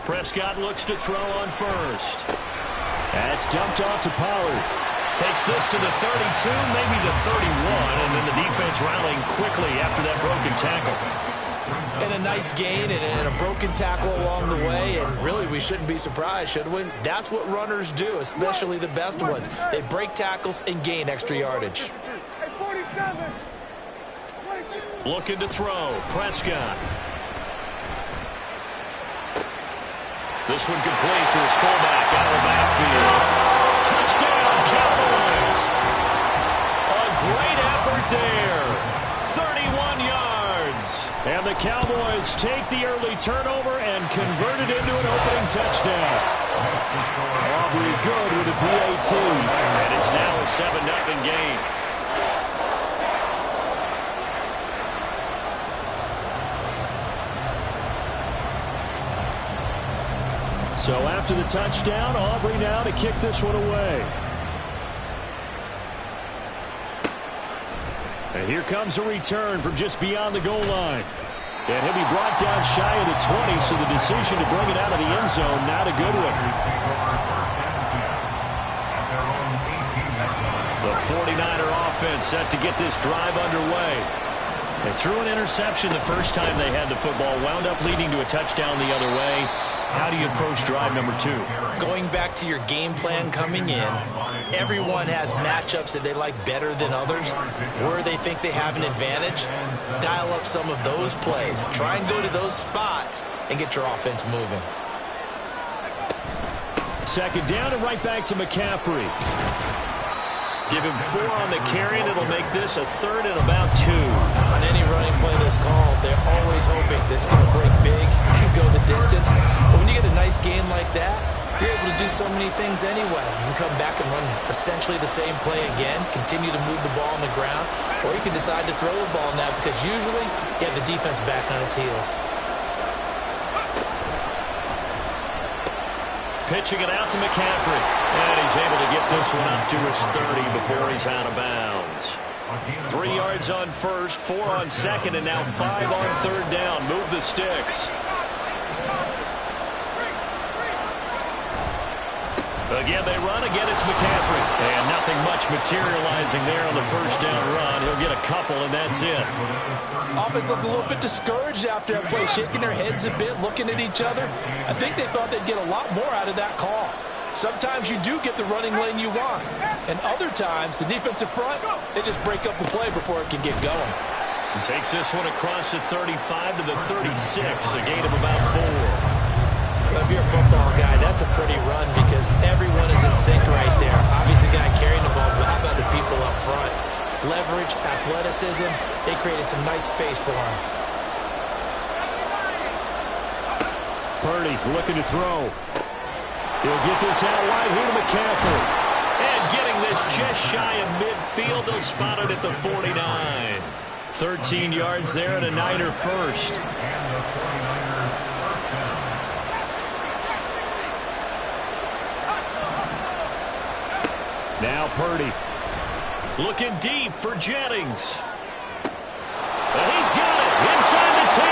Prescott looks to throw on first. That's dumped off to Pollard. Takes this to the 32, maybe the 31, and then the defense rallying quickly after that broken tackle. And a nice gain and a broken tackle along the way, and really we shouldn't be surprised, should we? That's what runners do, especially the best ones. They break tackles and gain extra yardage. Looking to throw, Prescott. This one complete to his fullback out of the backfield. Touchdown, Cowboys! A great effort there. 31 yards. And the Cowboys take the early turnover and convert it into an opening touchdown. Aubrey good with a PAT. And it's now a 7-0 game. So after the touchdown, Aubrey now to kick this one away. And here comes a return from just beyond the goal line. And he'll be brought down shy of the 20, so the decision to bring it out of the end zone, not a good one. The 49er offense set to get this drive underway. They threw an interception the first time they had the football, wound up leading to a touchdown the other way. How do you approach drive number 2? Going back to your game plan coming in, everyone has matchups that they like better than others, where they think they have an advantage. Dial up some of those plays. Try and go to those spots and get your offense moving. Second down and right back to McCaffrey. Give him 4 on the carry, and it'll make this a third and about 2. On any running play that's called, they're always hoping that it's going to break big, can go the distance. But when you get a nice game like that, you're able to do so many things anyway. You can come back and run essentially the same play again, continue to move the ball on the ground, or you can decide to throw the ball now because usually you have the defense back on its heels. Pitching it out to McCaffrey. And he's able to get this one up to his 30 before he's out of bounds. 3 yards on first, 4 on second, and now 5 on third down. Move the sticks. Again, they run. Again, it's McCaffrey. And nothing much materializing there on the first down run. He'll get a couple, and that's it. Offense looked a little bit discouraged after that play, shaking their heads a bit, looking at each other. I think they thought they'd get a lot more out of that call. Sometimes you do get the running lane you want. And other times, the defensive front, they just break up the play before it can get going. And takes this one across the 35 to the 36, a gain of about 4. If you're a football guy, that's a pretty run because everyone is in sync right there. Obviously, the guy carrying the ball, but how about the people up front? Leverage, athleticism, they created some nice space for him. Purdy looking to throw. He'll get this out wide here to McCaffrey. And getting this just shy of midfield, they'll spot it at the 49. 13 yards there and a Niner first. Now Purdy. Looking deep for Jennings. And he's got it inside the 10.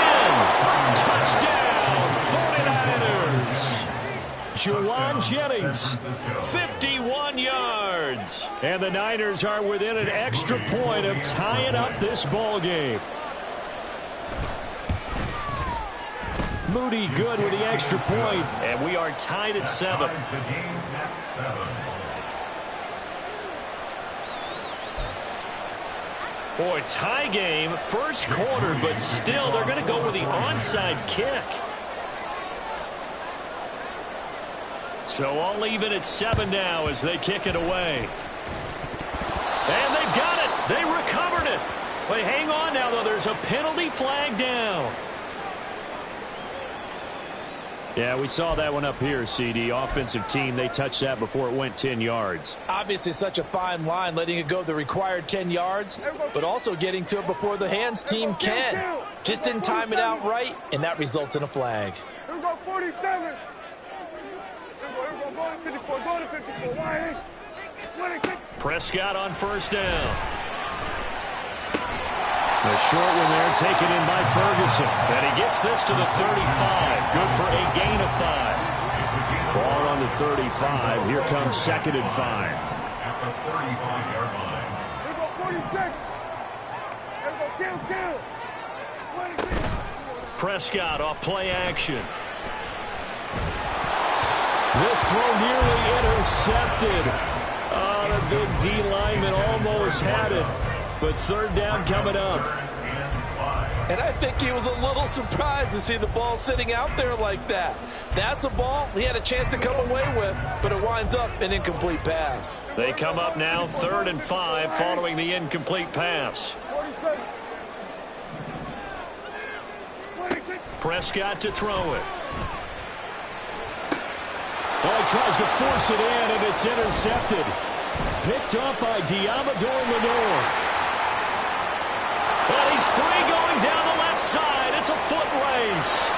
Touchdown, 49ers. Juwan Jennings, 51 yards. And the Niners are within an extra point of tying up this ball game. Moody good with the extra point, and we are tied at 7. Boy, tie game, first quarter, but still they're going to go with the onside kick. So all even at 7 now as they kick it away. And they've got it. They recovered it. But hang on now, though. There's a penalty flag down. Yeah, we saw that one up here, CD. Offensive team, they touched that before it went 10 yards. Obviously such a fine line, letting it go the required 10 yards, but also getting to it before the hands team can. Just didn't time it out right, and that results in a flag. Here we go, 47. Go to 54. Prescott on first down. A short one there taken in by Ferguson. And he gets this to the 35. Good for a gain of 5. Ball on the 35. Here comes 2nd and 5. At the 35-yard line. Here go 46. Here go kill. 26. Prescott off play action. This throw nearly intercepted. Oh, the big D lineman almost had it. But 3rd down coming up. And I think he was a little surprised to see the ball sitting out there like that. That's a ball he had a chance to come away with, but it winds up an incomplete pass. They come up now 3rd and 5 following the incomplete pass. 47. Prescott to throw it. Oh, he tries to force it in, and it's intercepted. Picked up by Diamador Lenore. And he's free going down the left side. It's a foot race.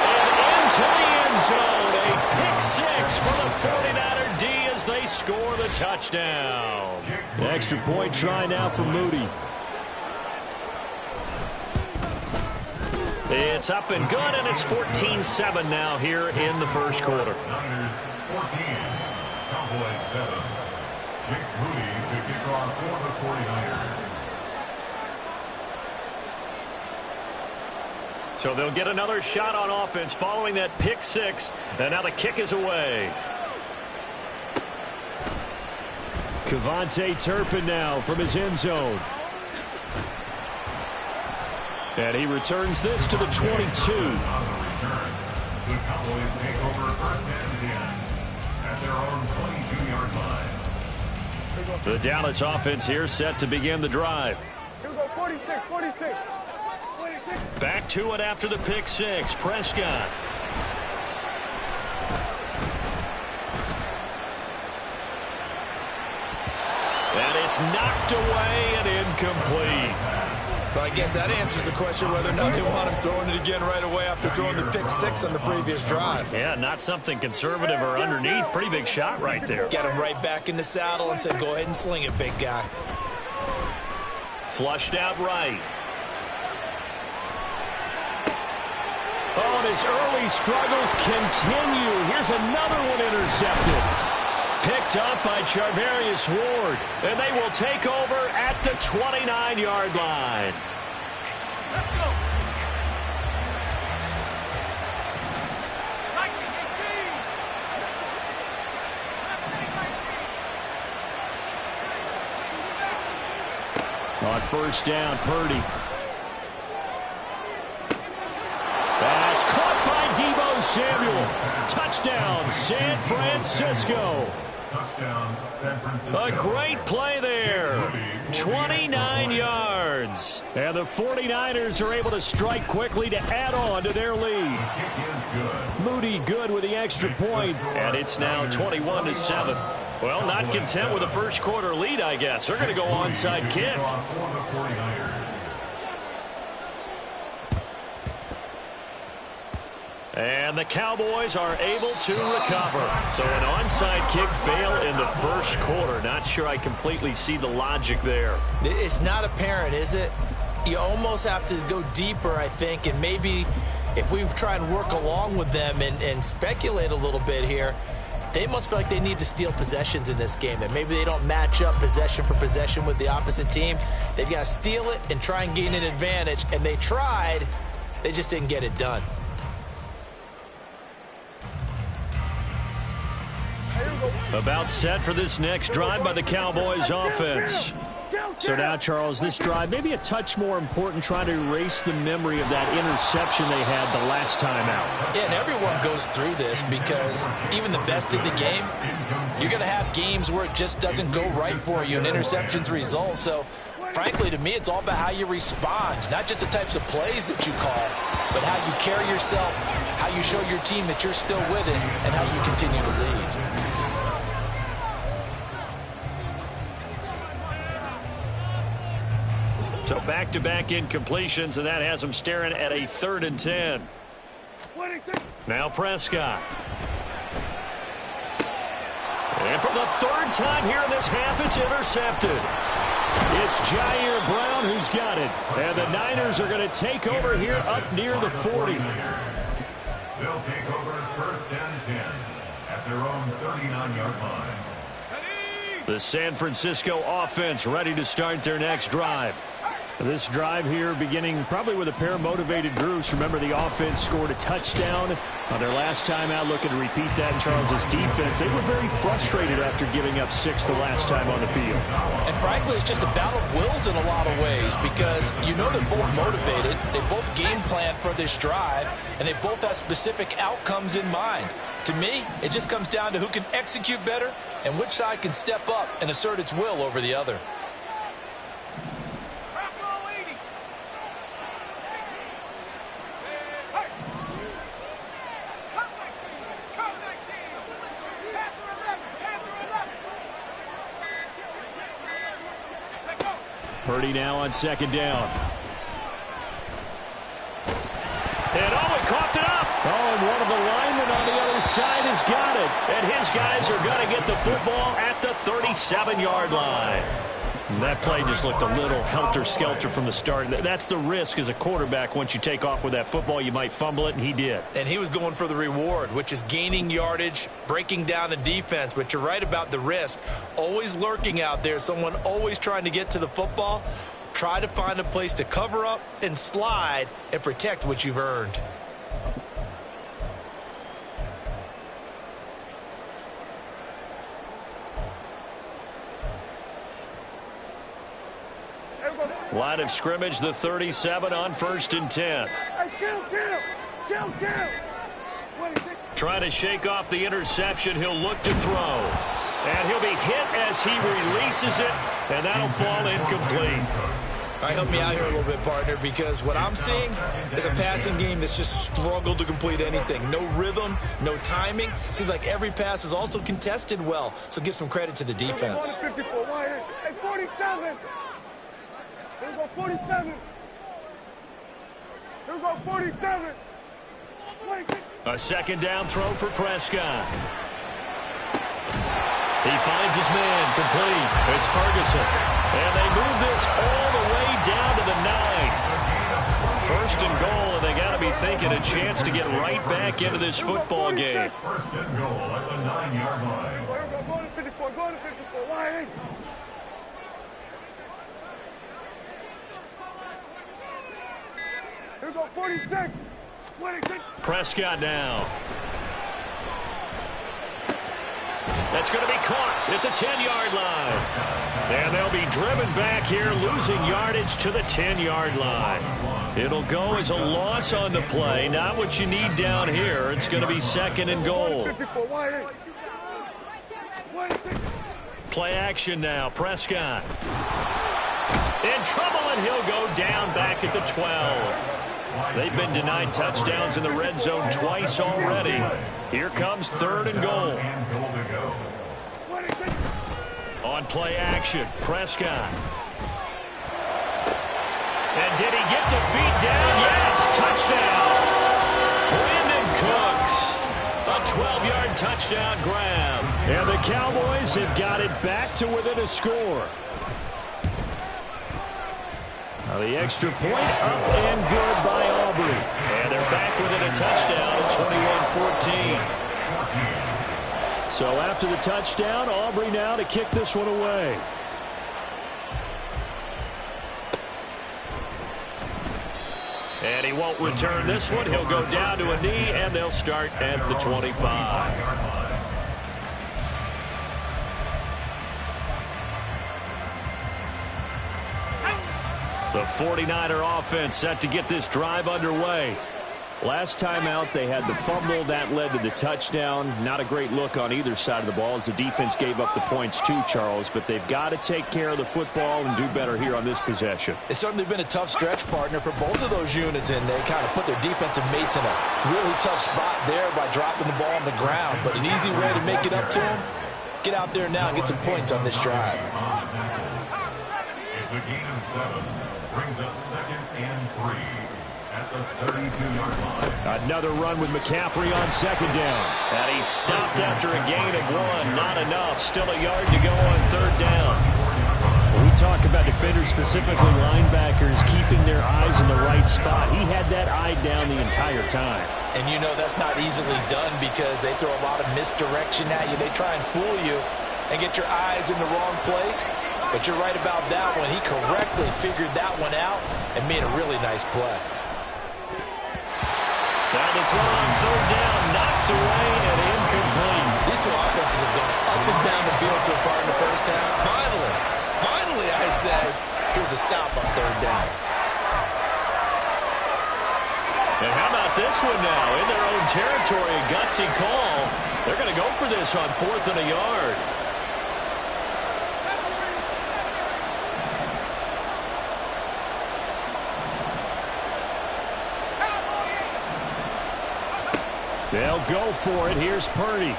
And into the end zone. A pick 6 for the 49er D as they score the touchdown. The extra point try now for Moody. It's up and good, and it's 14-7 now here in the first quarter. Niners 14, Cowboys 7. Jake Moody to kick off for the 49ers. So they'll get another shot on offense following that pick 6, and now the kick is away. Kevontae Turpin now from his end zone. And he returns this to the 22. On the return, the Cowboys take over first and 10 at their own 22-yard line. The Dallas offense here set to begin the drive. Here we go, 46. Back to it after the pick 6. Prescott. And it's knocked away and incomplete. But I guess that answers the question whether or not they want him throwing it again right away after throwing the pick 6 on the previous drive. Yeah, not something conservative or underneath. Pretty big shot right there. Get him right back in the saddle and said, go ahead and sling it, big guy. Flushed out right. Oh, and his early struggles continue. Here's another one intercepted. Picked up by Charvarius Ward. And they will take over at the 29-yard line. Let's go. On first down, Purdy. That's caught by Deebo Samuel. Touchdown, San Francisco. Touchdown, San Francisco. A great play there. 29 yards. And the 49ers are able to strike quickly to add on to their lead. Kick is good. Moody good with the extra point. And it's now 21-7. Well, not content with the first quarter lead, I guess. They're going to go onside kick. For the 49ers. And the Cowboys are able to recover. So an onside kick fail in the first quarter. Not sure I completely see the logic there. It's not apparent, is it? You almost have to go deeper, I think, and maybe if we try and work along with them and speculate a little bit here, they must feel like they need to steal possessions in this game, that maybe they don't match up possession for possession with the opposite team. They've got to steal it and try and gain an advantage, and they tried. They just didn't get it done. About set for this next drive by the Cowboys offense. So now, Charles, this drive maybe a touch more important, trying to erase the memory of that interception they had the last time out. Yeah, and everyone goes through this because even the best in the game, you're going to have games where it just doesn't go right for you and interceptions result. So, frankly, to me, it's all about how you respond, not just the types of plays that you call, but how you carry yourself, how you show your team that you're still with it, and how you continue to lead. So back-to-back incompletions, and that has them staring at a 3rd and 10. Now Prescott. And for the 3rd time here in this half, it's intercepted. It's Jair Brown who's got it. And the Niners are going to take over here up near the 40. They'll take over first and 10 at their own 39-yard line. The San Francisco offense ready to start their next drive. This drive here beginning probably with a pair of motivated groups. Remember, the offense scored a touchdown on their last time out, looking to repeat that in Charles's defense. They were very frustrated after giving up 6 the last time on the field. And frankly, it's just a battle of wills in a lot of ways because you know they're both motivated. They both game plan for this drive, and they both have specific outcomes in mind. To me, it just comes down to who can execute better and which side can step up and assert its will over the other. Purdy now on second down. And he coughed it up. Oh, and one of the linemen on the other side has got it. And his guys are going to get the football at the 37-yard line. And that play just looked a little helter-skelter from the start. That's the risk as a quarterback. Once you take off with that football, you might fumble it, and he did. And he was going for the reward, which is gaining yardage, breaking down the defense. But you're right about the risk. Always lurking out there, someone always trying to get to the football. Try to find a place to cover up and slide and protect what you've earned. Line of scrimmage, the 37 on 1st and 10. Trying to shake off the interception. He'll look to throw. And he'll be hit as he releases it, and that'll fall incomplete. All right, help me out here a little bit, partner, because what I'm seeing is a passing game that's just struggled to complete anything. No rhythm, no timing. Seems like every pass is also contested well, so give some credit to the defense. 47. Here we go, 47. Here we go, 47. A second down throw for Prescott. He finds his man, complete. It's Ferguson. And they move this all the way down to the 9. First and goal, and they got to be thinking a chance to get right back into this football game. First and goal at the 9-yard line. Go to 54, go to 54. Why? Here we go, 46. 26. Prescott now. That's going to be caught at the 10-yard line. And they'll be driven back here, losing yardage to the 10-yard line. It'll go as a loss on the play. Not what you need down here. It's going to be second and goal. Play action now. Prescott. In trouble, and he'll go down back at the 12. They've been denied touchdowns in the red zone twice already. Here comes third and goal. On play action, Prescott. And did he get the feet down? Yes, touchdown. Brandon Cooks. A 12-yard touchdown grab. And the Cowboys have got it back to within a score. Now the extra point up and good by Aubrey. And they're back within a touchdown at 21-14. So after the touchdown, Aubrey now to kick this one away. And he won't return this one. He'll go down to a knee, and they'll start at the 25. The 49er offense set to get this drive underway. Last time out, they had the fumble. That led to the touchdown. Not a great look on either side of the ball as the defense gave up the points too, Charles. But they've got to take care of the football and do better here on this possession. It's certainly been a tough stretch, partner, for both of those units, and they kind of put their defensive mates in a really tough spot there by dropping the ball on the ground. But an easy way to make it up to them, get out there now and get some points on this drive. It's a gain of 7. Brings up second and 3 at the 32-yard line. Another run with McCaffrey on second down. And he stopped after a gain of 1. Not enough. Still a yard to go on third down. When we talk about the defenders, specifically linebackers, keeping their eyes in the right spot. He had that eye down the entire time. And you know that's not easily done because they throw a lot of misdirection at you. They try and fool you and get your eyes in the wrong place. But you're right about that one. He correctly figured that one out and made a really nice play. Now the throw on third down, knocked away and incomplete. These two offenses have gone up and down the field so far in the first half. Finally, I say, here's a stop on third down. And how about this one now? In their own territory, a gutsy call. They're going to go for this on 4th and a yard. They'll go for it. Here's Purdy.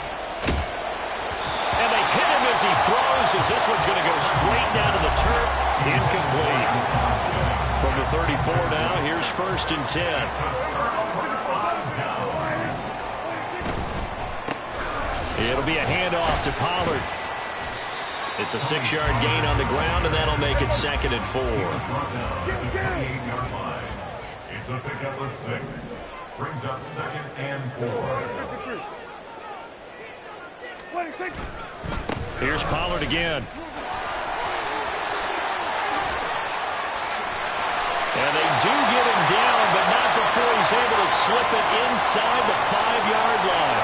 And they hit him as he throws, as this one's going to go straight down to the turf. Incomplete. From the 34 now, here's 1st and 10. It'll be a handoff to Pollard. It's a 6-yard gain on the ground, and that'll make it 2nd and 4. It's a pickup of 6. Brings up 2nd and 4. Here's Pollard again. And they do get him down, but not before he's able to slip it inside the 5-yard line.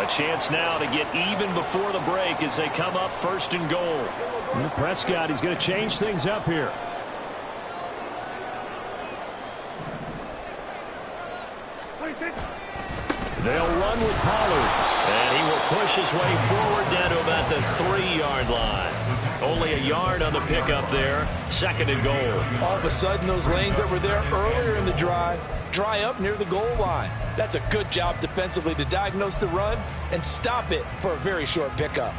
A chance now to get even before the break as they come up 1st and goal. And Prescott, he's going to change things up here. They'll run with Pollard, and he will push his way forward down to about the 3-yard line. Only a yard on the pickup there. 2nd and goal. All of a sudden, those lanes that were there earlier in the drive dry up near the goal line. That's a good job defensively to diagnose the run and stop it for a very short pickup.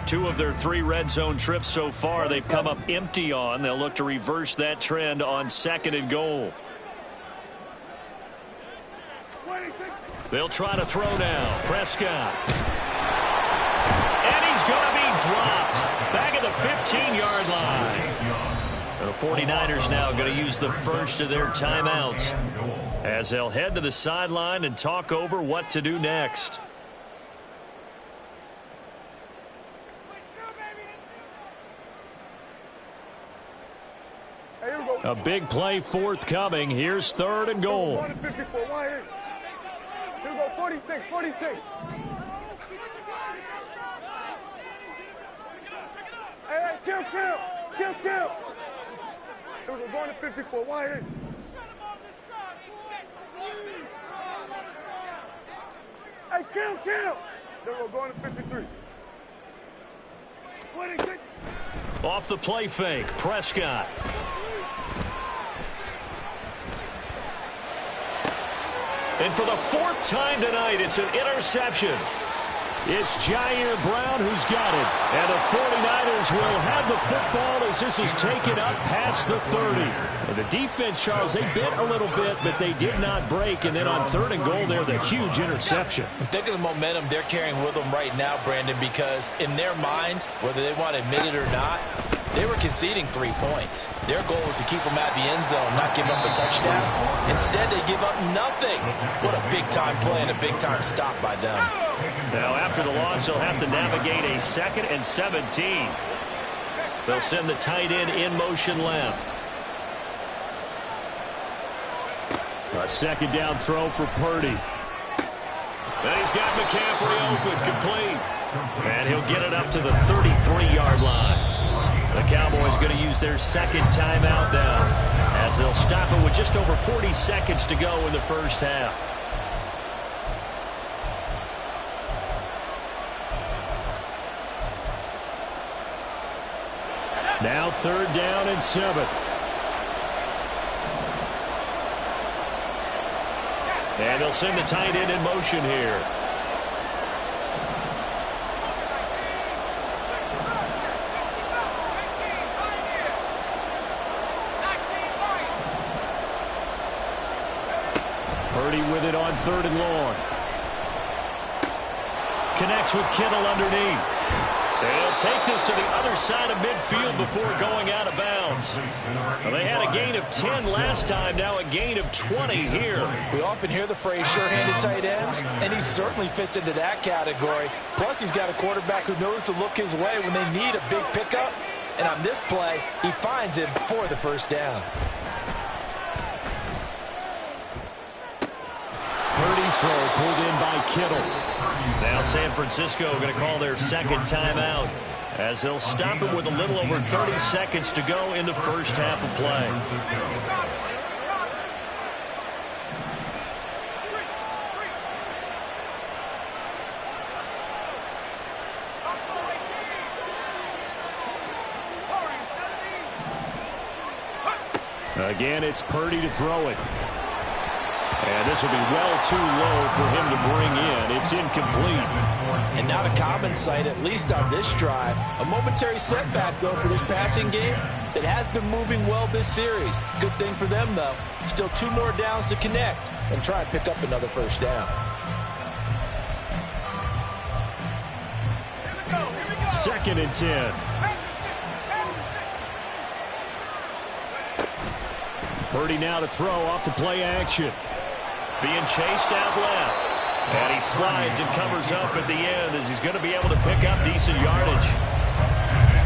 2 of their 3 red zone trips so far they've come up empty on. They'll look to reverse that trend on 2nd and goal. They'll try to throw now. Prescott. And he's going to be dropped. Back at the 15-yard line. The 49ers now going to use the first of their timeouts as they'll head to the sideline and talk over what to do next. A big play forthcoming. Here's 3rd and goal. Here we go, 46. Hey, kill. Here we go, going to 54. Wide in. Hey, kill. Here we go, going to 53. 26. Off the play fake, Prescott. And for the 4th time tonight, it's an interception. It's Jair Brown who's got it. And the 49ers will have the football as this is taken up past the 30. And the defense, Charles, they bit a little bit, but they did not break. And then on 3rd and goal there, the huge interception. Think of the momentum they're carrying with them right now, Brandon, because in their mind, whether they want to admit it or not, they were conceding 3 points. Their goal was to keep them at the end zone, not give up a touchdown. Instead, they give up nothing. What a big-time play and a big-time stop by them. Now, after the loss, they'll have to navigate a 2nd and 17. They'll send the tight end in motion left. A 2nd down throw for Purdy. And he's got McCaffrey open, complete. And he'll get it up to the 33-yard line. The Cowboys going to use their 2nd timeout now as they'll stop it with just over 40 seconds to go in the first half. Now 3rd down and 7. And they'll send the tight end in motion here. Purdy with it on 3rd and long. Connects with Kittle underneath. They'll take this to the other side of midfield before going out of bounds. Well, they had a gain of 10 last time, now a gain of 20 here. We often hear the phrase sure-handed tight ends, and he certainly fits into that category. Plus, he's got a quarterback who knows to look his way when they need a big pickup. And on this play, he finds him for the first down. Purdy's throw pulled in by Kittle. Now San Francisco going to call their second timeout as they'll stop it with a little over 30 seconds to go in the first half of play. Again, it's Purdy to throw it. And this will be well too low for him to bring in. It's incomplete. And not a common sight, at least on this drive. A momentary setback, though, for this passing game that has been moving well this series. Good thing for them, though. Still 2 more downs to connect and try and pick up another first down. Second and 10. Purdy now to throw off the play action. Being chased out left. And he slides and covers up at the end as he's going to be able to pick up decent yardage.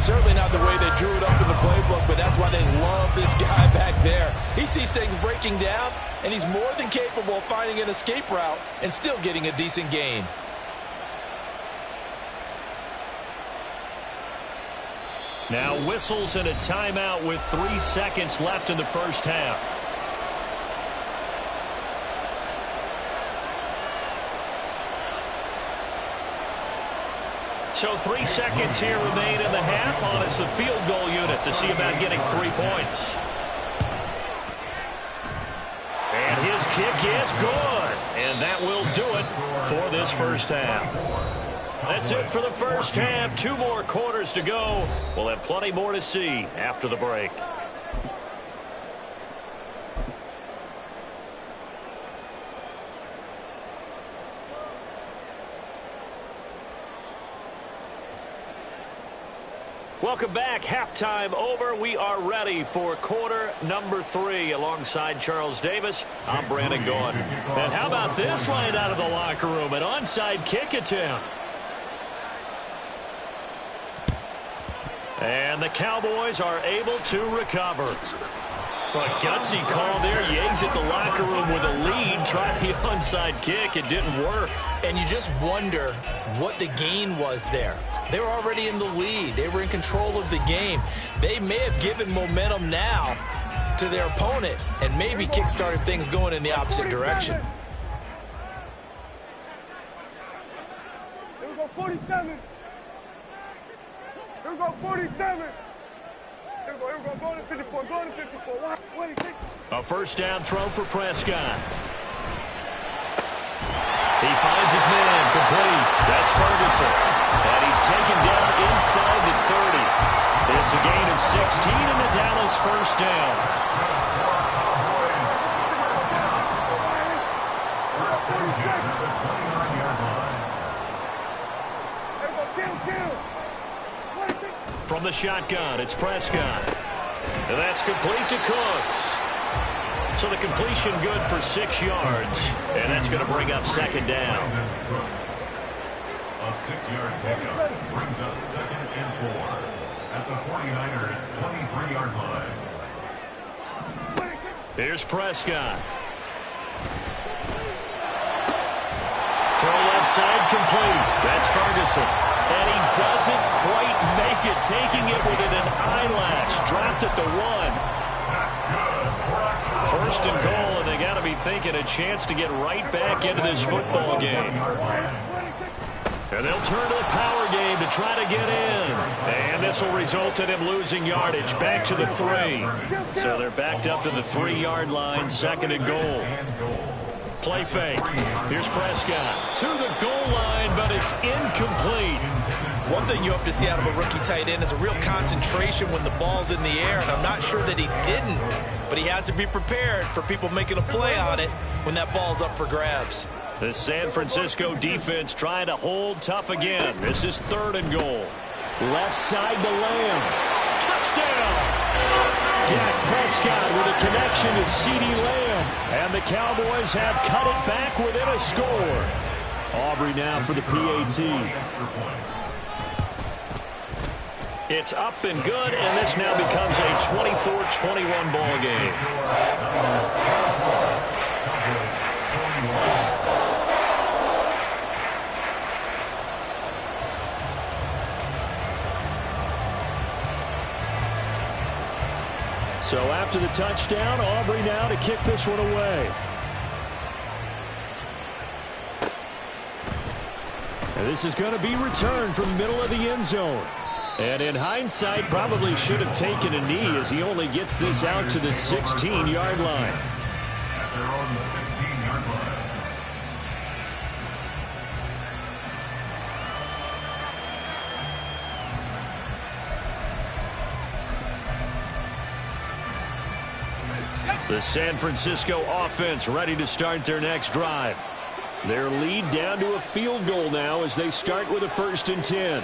Certainly not the way they drew it up in the playbook, but that's why they love this guy back there. He sees things breaking down, and he's more than capable of finding an escape route and still getting a decent gain. Now whistles and a timeout with 3 seconds left in the first half. So 3 seconds here remain in the half on as the field goal unit to see about getting 3 points. And his kick is good. And that will do it for this first half. That's it for the first half. 2 more quarters to go. We'll have plenty more to see after the break. Welcome back. Halftime over. We are ready for quarter number 3. Alongside Charles Davis, I'm Brandon Gaughan. And how about this right out of the locker room? An onside kick attempt. And the Cowboys are able to recover. A gutsy call there. You exit the locker room with a lead. Try the onside kick. It didn't work. And you just wonder what the gain was there. They were already in the lead. They were in control of the game. They may have given momentum now to their opponent and maybe kick-started things going in the opposite direction. Here we go, 47. Here we go, 47. Here we go, go to 54, go to 54. Wait. A first down throw for Prescott. He finds his man complete. That's Ferguson. And he's taken down inside the 30. It's a gain of 16 in the Dallas first down. From the shotgun, it's Prescott. And that's complete to Cooks. So the completion good for 6 yards. And that's going to bring up second down. A 6-yard pickup brings up 2nd and 4 at the 49ers' 23-yard line. Here's Prescott. Throw left side complete. That's Ferguson. And he doesn't quite make it, taking it within an eyelash. Dropped at the 1. First and goal, and they got to be thinking a chance to get right back into this football game. And they'll turn to the power game to try to get in. And this will result in him losing yardage back to the 3. So they're backed up to the 3-yard line, 2nd and goal. Play fake. Here's Prescott to the goal line, but it's incomplete. One thing you hope to see out of a rookie tight end is a real concentration when the ball's in the air, and I'm not sure that he didn't, but he has to be prepared for people making a play on it when that ball's up for grabs. The San Francisco defense trying to hold tough again. This is 3rd and goal. Left side to Lamb. Touchdown! Dak Prescott with a connection to CeeDee Lamb. And the Cowboys have cut it back within a score. Aubrey now for the PAT. It's up and good, and this now becomes a 24-21 ball game. So after the touchdown, Aubrey now to kick this one away. And this is going to be returned from the middle of the end zone. And in hindsight, probably should have taken a knee as he only gets this out to the 16-yard line. At their own 16-yard line. The San Francisco offense ready to start their next drive. Their lead down to a field goal now as they start with a 1st and 10.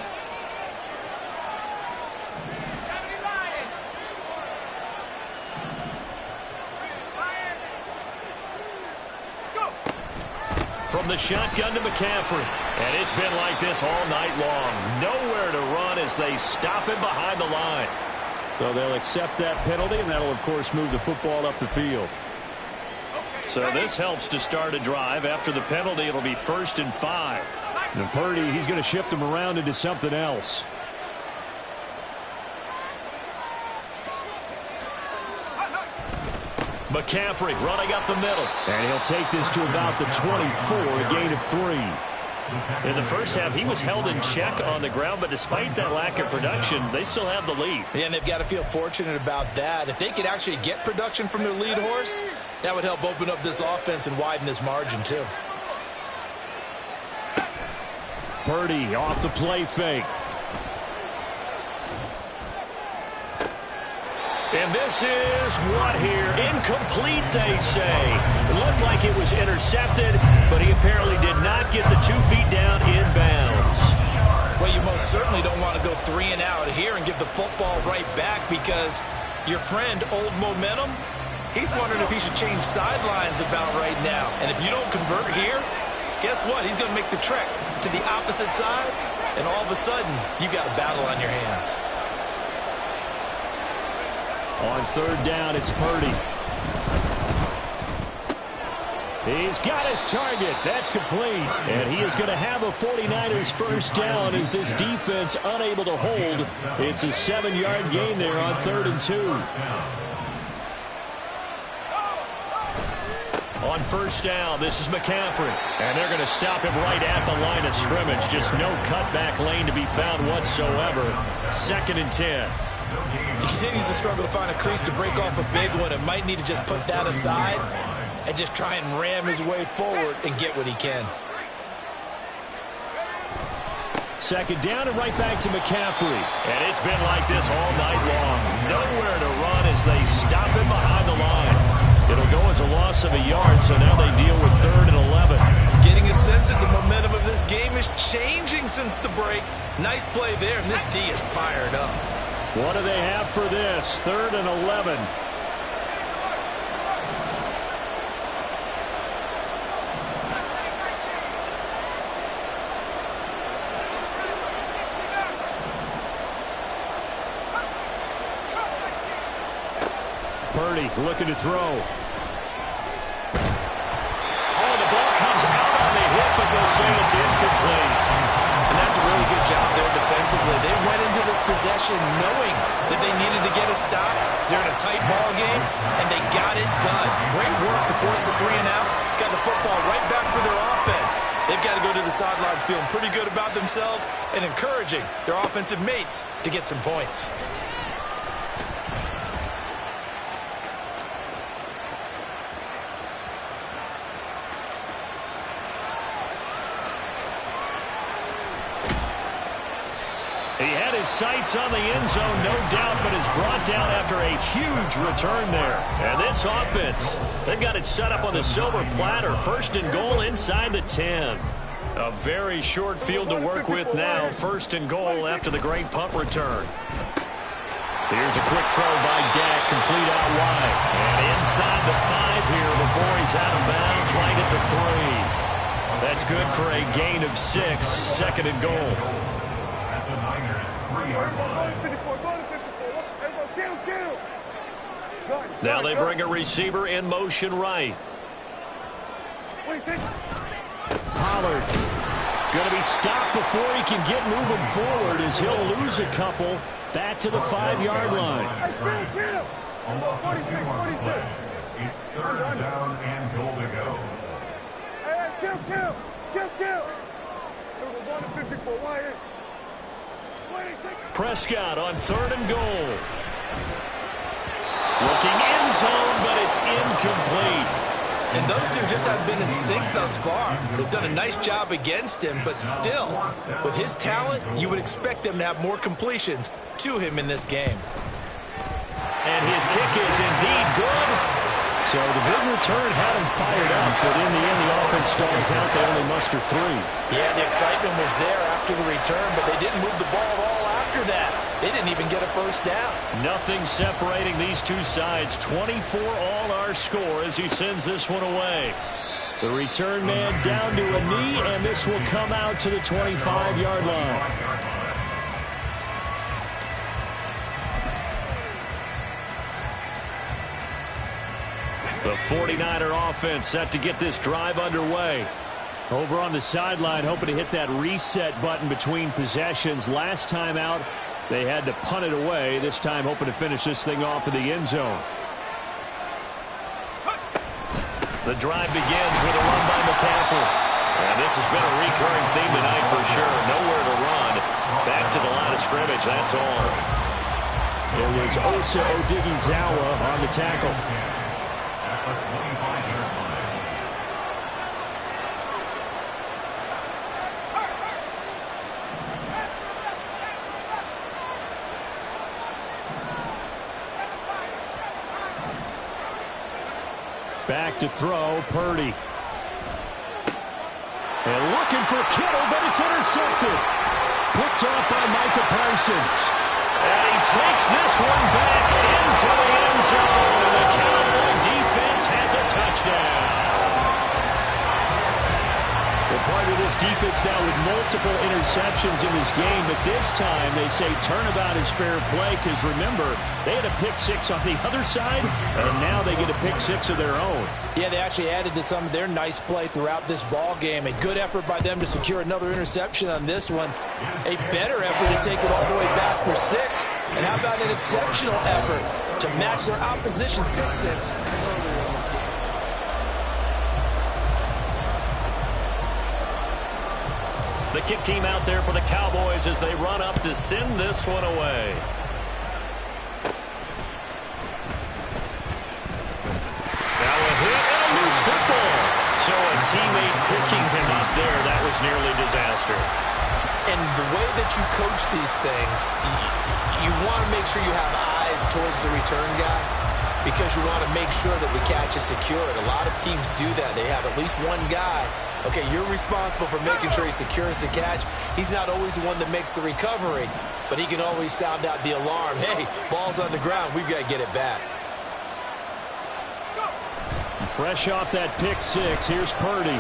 From the shotgun to McCaffrey. And it's been like this all night long. Nowhere to run as they stop him behind the line. So they'll accept that penalty, and that'll, of course, move the football up the field. So this helps to start a drive. After the penalty, it'll be 1st and 5. And Purdy, he's going to shift him around into something else. McCaffrey running up the middle. And he'll take this to about the 24, a gain of 3. In the first half, he was held in check on the ground, but despite that lack of production, they still have the lead. Yeah, and they've got to feel fortunate about that. If they could actually get production from their lead horse, that would help open up this offense and widen this margin, too. Purdy off the play fake. And this is what here? Incomplete, they say. It looked like it was intercepted, but he apparently did not get the 2 feet down in bounds. Well, you most certainly don't want to go 3 and out here and give the football right back because your friend, Old Momentum, he's wondering if he should change sidelines about right now. And if you don't convert here, guess what? He's going to make the trek to the opposite side, and all of a sudden, you've got a battle on your hands. On 3rd down, it's Purdy. He's got his target. That's complete. And he is going to have a 49ers first down as this defense unable to hold. It's a 7-yard gain there on 3rd and 2. On 1st down, this is McCaffrey. And they're going to stop him right at the line of scrimmage. Just no cutback lane to be found whatsoever. 2nd and 10. He continues to struggle to find a crease to break off a big one and might need to just put that aside and just try and ram his way forward and get what he can. 2nd down and right back to McCaffrey. And it's been like this all night long. Nowhere to run as they stop him behind the line. It'll go as a loss of a yard, so now they deal with 3rd and 11. Getting a sense that the momentum of this game is changing since the break. Nice play there, and this D is fired up. What do they have for this? 3rd and 11. Purdy looking to throw. Oh, the ball comes out on the hip, but they'll say it's incomplete. And that's a really good job there defensively. They went into this possession knowing that they needed to get a stop. They're in a tight ball game, and they got it done. Great work to force the 3 and out. Got the football right back for their offense. They've got to go to the sidelines feeling pretty good about themselves and encouraging their offensive mates to get some points. He had his sights on the end zone, no doubt, but is brought down after a huge return there. And this offense, they've got it set up on the silver platter. First and goal inside the 10. A very short field to work with now. First and goal after the great punt return. Here's a quick throw by Dak, complete out wide. And inside the 5 here before he's out of bounds, right at the 3. That's good for a gain of 6. Second and goal. At the Niners' 3-yard line. Now they bring a receiver in motion right. Pollard going to be stopped before he can get moving forward as he'll lose a couple back to the 5-yard line. Almost a 2-yard play. It's third down and goal to go. Prescott on third and goal. Looking end zone, but it's incomplete. And those two just have been in sync thus far. They've done a nice job against him, but still, with his talent, you would expect them to have more completions to him in this game. And his kick is indeed good. So the big return had him fired up, but in the end, the offense stalls out. They only muster 3. Yeah, the excitement was there after the return, but they didn't move the ball at all after that. They didn't even get a first down. Nothing separating these two sides. 24 all our score as he sends this one away. The return man down to a knee, and this will come out to the 25-yard line. The 49er offense set to get this drive underway. Over on the sideline, hoping to hit that reset button between possessions. Last time out, they had to punt it away. This time, hoping to finish this thing off in the end zone. The drive begins with a run by McCaffrey. And this has been a recurring theme tonight for sure. Nowhere to run. Back to the line of scrimmage, that's all. It was Osa Odighizuwa on the tackle. At the 25-yard line. Back to throw, Purdy. And looking for Kittle, but it's intercepted. Picked off by Micah Parsons. And he takes this one back into the end zone. And the Cowboy defense has a touchdown. Well, part of this defense now with multiple interceptions in this game, but this time they say turnabout is fair play because, remember, they had a pick-6 on the other side, and now they get a pick-6 of their own. Yeah, they actually added to some of their nice play throughout this ball game. A good effort by them to secure another interception on this one. A better effort to take it all the way back for 6. And how about an exceptional effort to match their opposition's pick-6? The kick team out there for the Cowboys as they run up to send this one away. Now a hit and a loose football. So a teammate picking him up there, that was nearly disaster. And the way that you coach these things, you want to make sure you have eyes towards the return guy because you want to make sure that the catch is secured. A lot of teams do that. They have at least one guy. Okay, you're responsible for making sure he secures the catch. He's not always the one that makes the recovery, but he can always sound out the alarm. Hey, ball's on the ground. We've got to get it back. Fresh off that pick-6, here's Purdy.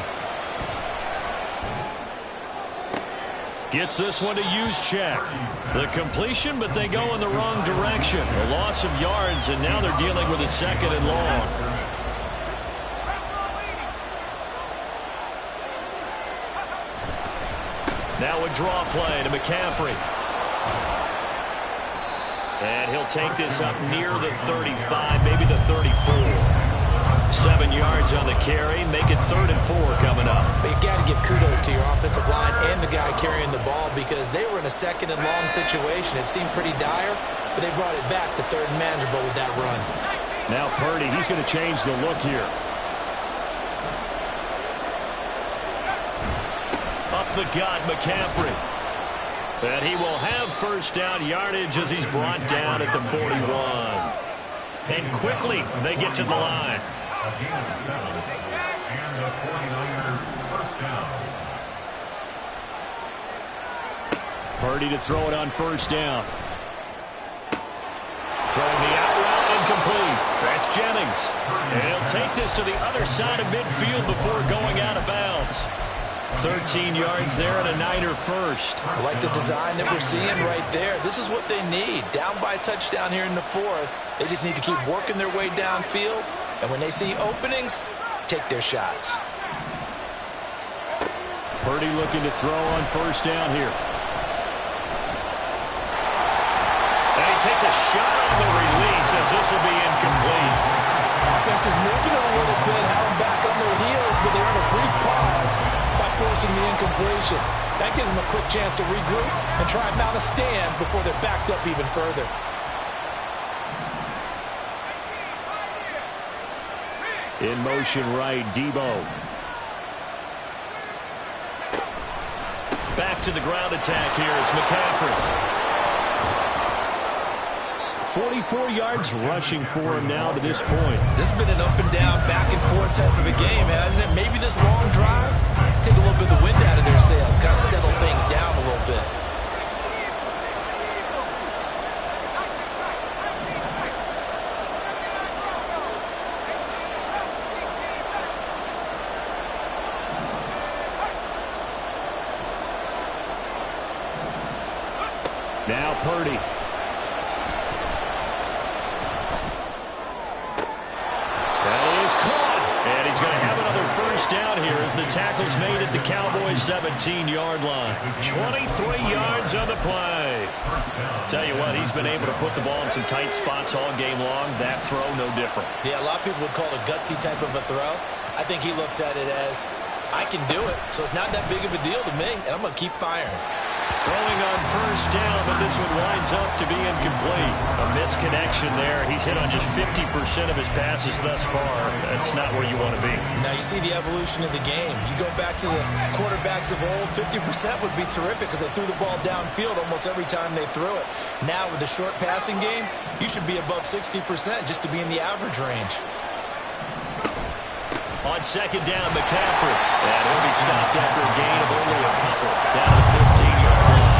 Gets this one to Juszczyk. The completion, but they go in the wrong direction. A loss of yards, and now they're dealing with a second and long. Now a draw play to McCaffrey. And he'll take this up near the 35, maybe the 34. 7 yards on the carry. Make it 3rd and 4 coming up. But you got to give kudos to your offensive line and the guy carrying the ball because they were in a second and long situation. It seemed pretty dire, but they brought it back to 3rd and manageable with that run. Now Purdy, he's going to change the look here. Up the gut, McCaffrey. And he will have first down yardage as he's brought down at the 41. And quickly they get to the line. A gain of 7 and a 49er first down. Purdy to throw it on first down. Throwing the out route incomplete. That's Jennings. And he'll take this to the other side of midfield before going out of bounds. 13 yards there and a Niner first. I like the design that we're seeing right there. This is what they need. Down by a touchdown here in the fourth. They just need to keep working their way downfield. And when they see openings, take their shots. Purdy looking to throw on first down here. And he takes a shot on the release as this will be incomplete. Offense is moving a little bit, have them back on their heels, but they're in a brief pause by forcing the incompletion. That gives them a quick chance to regroup and try and mount a stand before they're backed up even further. In motion right, Debo. Back to the ground attack here. It's McCaffrey. 44 yards rushing for him now to this point. This has been an up and down, back and forth type of a game, hasn't it? Maybe this long drive take a little bit of the wind out of their sails, kind of settle things down a little bit. Now Purdy. He's going to have another first down here as the tackle's made at the Cowboys' 17-yard line. 23 yards on the play. Tell you what, he's been able to put the ball in some tight spots all game long. That throw, no different. Yeah, a lot of people would call it a gutsy type of a throw. I think he looks at it as, I can do it, so it's not that big of a deal to me, and I'm going to keep firing. Throwing on first down, but this one winds up to be incomplete. A misconnection there. He's hit on just 50% of his passes thus far. That's not where you want to be. Now you see the evolution of the game. You go back to the quarterbacks of old, 50% would be terrific because they threw the ball downfield almost every time they threw it. Now with the short passing game, you should be above 60% just to be in the average range. On second down, McCaffrey. And he'll be stopped after a gain of only a couple. Down to the 15-yard line.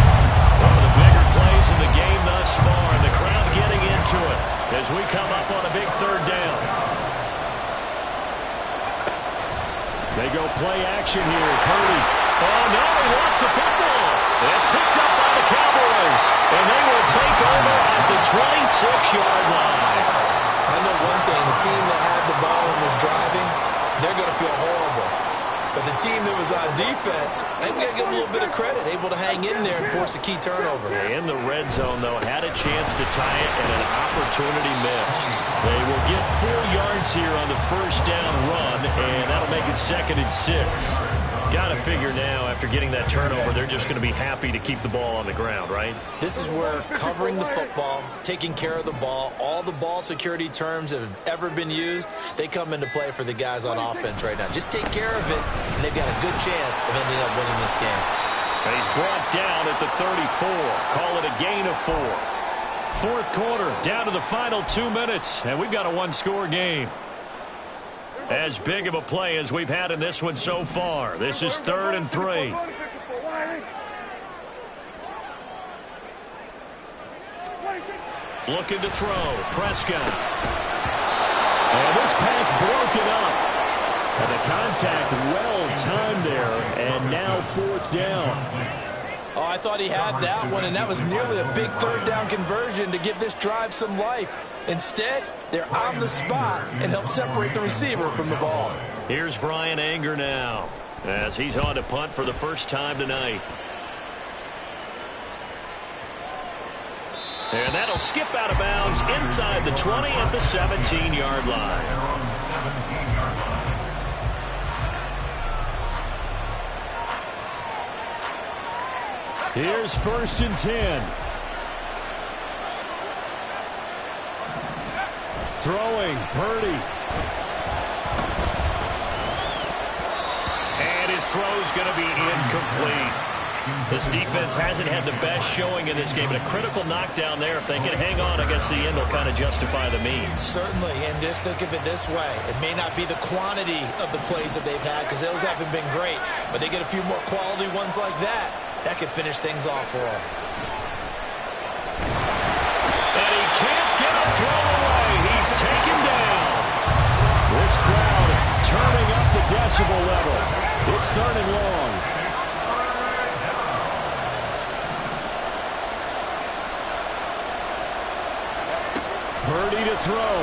One of the bigger plays in the game thus far. The crowd getting into it as we come up on a big third down. They go play action here. Purdy. Oh, no, he lost the football. It's picked up by the Cowboys. And they will take over at the 26-yard line. I know one thing. The team that had the ball and was driving, they're going to feel horrible. But the team that was on defense, I think we got to give them a little bit of credit, able to hang in there and force a key turnover. In the red zone, though, had a chance to tie it and an opportunity missed. They will get 4 yards here on the first down run, and that'll make it 2nd and 6. Got to figure now, after getting that turnover, they're just going to be happy to keep the ball on the ground, right? This is where covering the football, taking care of the ball, all the ball security terms that have ever been used, they come into play for the guys on offense right now. Just take care of it, and they've got a good chance of ending up winning this game. And he's brought down at the 34. Call it a gain of 4. Fourth quarter, down to the final 2 minutes, and we've got a one-score game. As big of a play as we've had in this one so far. This is 3rd and 3. Looking to throw. Prescott. And this pass broken up. And the contact well-timed there. And now 4th down. Oh, I thought he had that one, and that was nearly a big 3rd down conversion to give this drive some life. Instead, they're on the spot and help separate the receiver from the ball. Here's Brian Anger now as he's on to punt for the first time tonight. And that'll skip out of bounds inside the 20 at the 17-yard line. Here's 1st and 10. Throwing, Purdy. And his throw's going to be incomplete. This defense hasn't had the best showing in this game, but a critical knockdown there. If they can hang on, I guess the end will kind of justify the means. Certainly, and just think of it this way. It may not be the quantity of the plays that they've had because those haven't been great, but they get a few more quality ones like that. That could finish things off for them. And he can't get a throw away. He's taken down. This crowd turning up the decibel level. It's 3rd and long. Purdy to throw.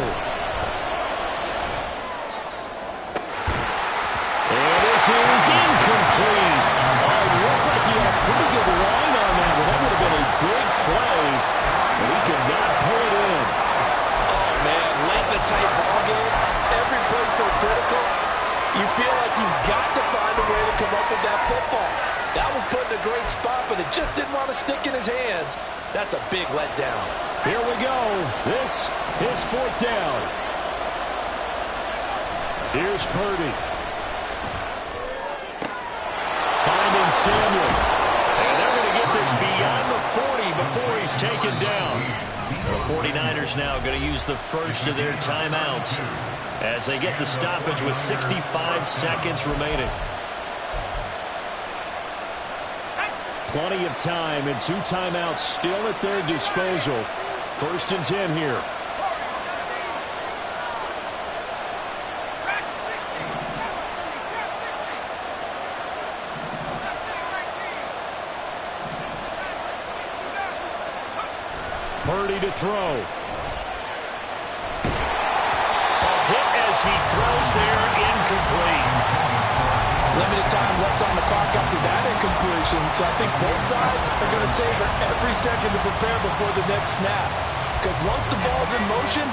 And this is incomplete. Oh, it looked like he had a pretty good line on that, but that would have been a big play. But he could not pull it in. Oh, man, late in the tight ball game, every play so critical, you feel like you've got to find a way to come up with that football. That was put in a great spot, but it just didn't want to stick in his hands. That's a big letdown. Here we go. This is 4th down. Here's Purdy. Finding Samuel. And they're going to get this beyond the 40 before he's taken down. The 49ers now going to use the first of their timeouts as they get the stoppage with 65 seconds remaining. Plenty of time and 2 timeouts still at their disposal. 1st and 10 here. Purdy to throw. A hit as he throws there, incomplete. Limited time left on the clock after that incompletion, so I think both sides are going to savor every second to prepare before the next snap. Because once the ball's in motion,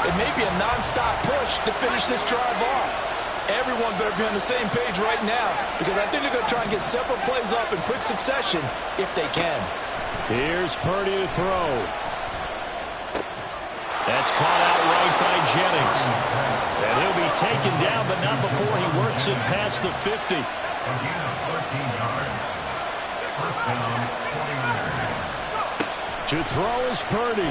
it may be a non-stop push to finish this drive off. Everyone better be on the same page right now, because I think they're going to try and get several plays up in quick succession if they can. Here's Purdy to throw. That's caught out right by Jennings. And he'll be taken down, but not before he works it past the 50. Again, 14 yards. 1st down, 49ers. To throw is Purdy.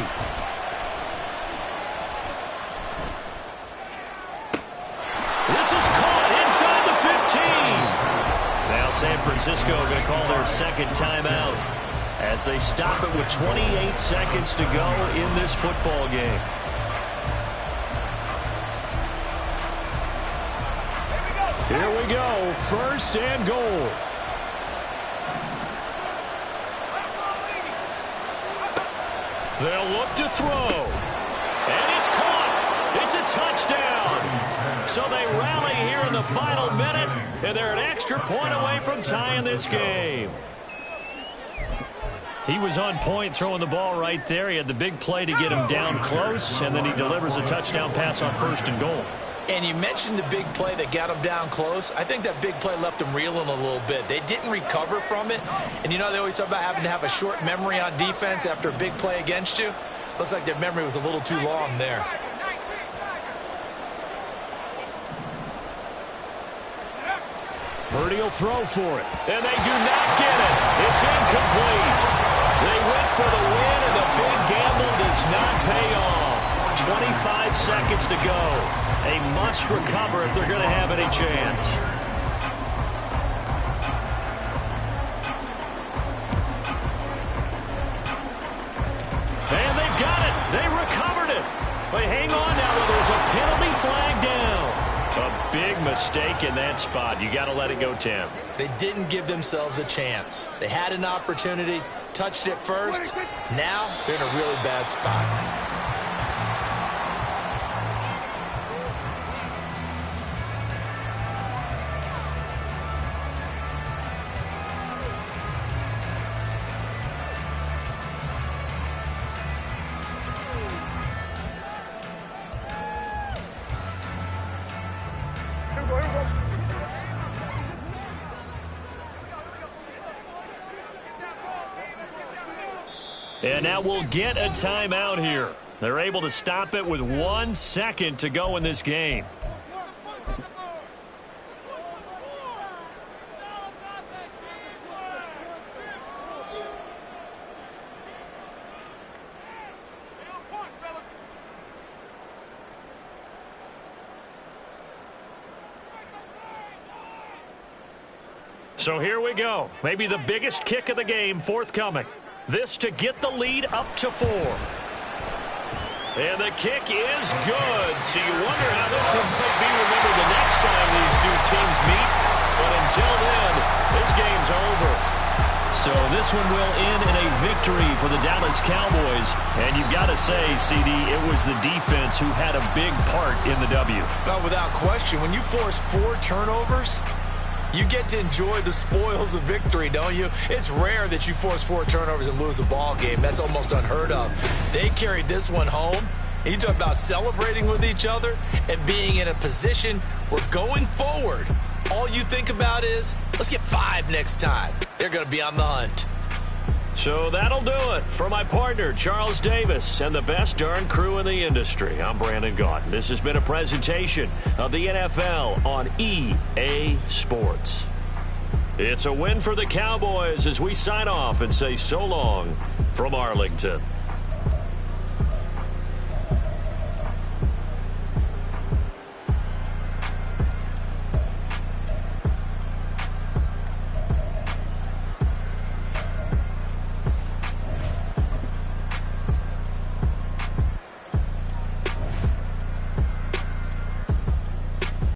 This is caught inside the 15. Now San Francisco going to call their 2nd timeout as they stop it with 28 seconds to go in this football game. Here we go, 1st and goal. They'll look to throw. And it's caught. It's a touchdown. So they rally here in the final minute, and they're an extra point away from tying this game. He was on point throwing the ball right there. He had the big play to get him down close, and then he delivers a touchdown pass on 1st and goal. And you mentioned the big play that got him down close. I think that big play left him reeling a little bit. They didn't recover from it. And you know they always talk about having to have a short memory on defense after a big play against you. Looks like their memory was a little too long there. Purdy will throw for it. And they do not get it. It's incomplete. They went for the win, and the big gamble does not pay off. 25 seconds to go. A must recover if they're going to have any chance. And they've got it. They recovered it. But hang on now, though. There's a penalty flag down. A big mistake in that spot. You got to let it go, Tim. They didn't give themselves a chance. They had an opportunity, touched it first. Now they're in a really bad spot. And now we'll get a timeout here. They're able to stop it with 1 second to go in this game. So here we go. Maybe the biggest kick of the game forthcoming. This to get the lead up to 4. And the kick is good. So you wonder how this one might be remembered the next time these two teams meet. But until then, this game's over. So this one will end in a victory for the Dallas Cowboys. And you've got to say, CD, it was the defense who had a big part in the W. But without question, when you force 4 turnovers, you get to enjoy the spoils of victory, don't you? It's rare that you force 4 turnovers and lose a ball game. That's almost unheard of. They carried this one home. You talk about celebrating with each other and being in a position where going forward, all you think about is, let's get 5 next time. They're going to be on the hunt. So that'll do it for my partner, Charles Davis, and the best darn crew in the industry. I'm Brandon Gaudin. This has been a presentation of the NFL on EA Sports. It's a win for the Cowboys as we sign off and say so long from Arlington.